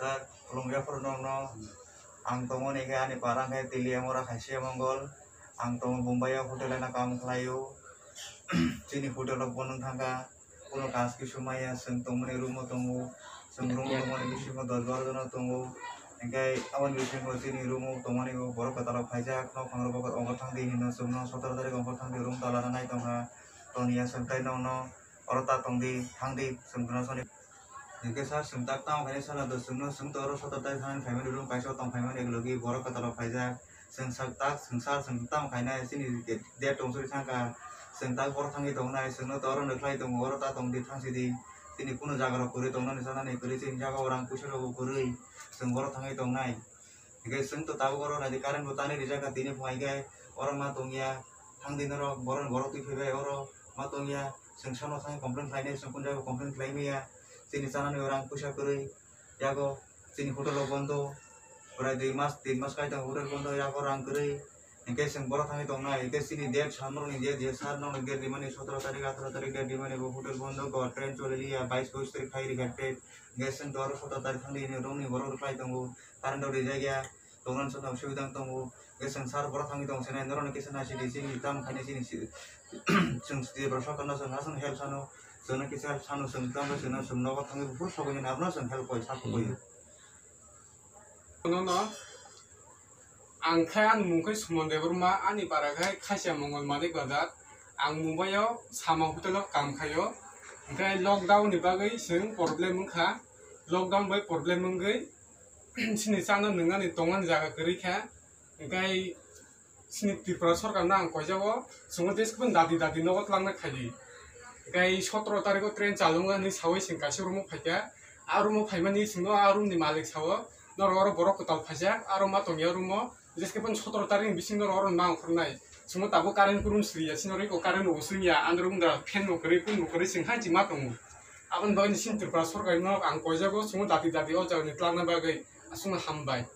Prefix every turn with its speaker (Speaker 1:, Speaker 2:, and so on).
Speaker 1: sa kolongya purnono ang tongo ni kaya ni parang kaya tilia mora kasih monggol ang tongo Bombay hotel na kam klayo sini hotel ponong tangga puno kaski sumaya seng tongo ni rumo tongo seng rumo tongo ni bisimo dodwar dono tongo engkai awan bisimo sini rumo tongo ni borok katalo pajak no pangro bokat ongkot tang di hino sumno 17 tarik ongkot tang di rum talana nai tonga tonia sengkai no orota tong di tang di sengkuna soni Jika saya sentak tahu kayaknya salah dosennya sentuh orang soto tadi kan family dulu paisau tong family ekologi borok ketara paisa sentak sengsar sentak kayaknya sini dia tong suri sangka sentak borok tangi tong nai sentuh orang deklai tong orang tak tong di tang sini kuno jaga kuri tong nai sana nih kuri sini jaga orang kusir aku kuri seng borok tangi tong nai jika sentuh tahu orang nanti karen butani di jaga tini pemain gay orang matungnya tang di nero borok tu pebe orang matungnya sengsar sangi komplain kayaknya sengkun jaga komplain klaimnya sini sana nih orang pusat kuri, ya ko sini hotel bondo, berarti 3 mas kaya tang hotel bondo ya ko orang kuri, engkau seng borok tangi tong nai, engkau sini dia samro nih dia sar nong negeri di mana 17 tarik 18 tarik di mana hotel bondo ko tren cole dia 22 tarik kaya di gate, engkau seng 17 tarik tangi nih dong nih borok kaya tonggu, karena di jaga tongan sana sudah tonggu, engkau seng sar borok tangi tong sana nong nih sana di sini hitam kaya sini seng dia berasal karena seng asal help sana Sana kisah sanu sengkang sana semnawa tangi bufur sokonya nabna seng help koi saku koi.
Speaker 2: Nono, angkai an mungkin semua deborma ani paragai kasih mongol malik badat, ang mubayo sama hotel kam kayo, angkai lockdown ni bagai seng problem mungka, lockdown bagai problem mungkai, sini sana dengan tongan jaga kerika, angkai sini diprasor karena angkoi jago, semua des pun dadi nawat langna kaji. Gai 17 tarik tren calung ni sawai sing kasih rumo paja, arumo paimani singno arum ni malik sawo, nor borok ketal paja, aroma tongya rumo, jeskipun 17 tarik bising nor orang mang kurnai, semua tabu karen kurun sri ya sinori ko karen usung ya andrum da pen no keri pun no keri sing haji matong, aban bagai sin terprasor gai no angkoi jago semua dati o jago ni telana bagai asuna hambai.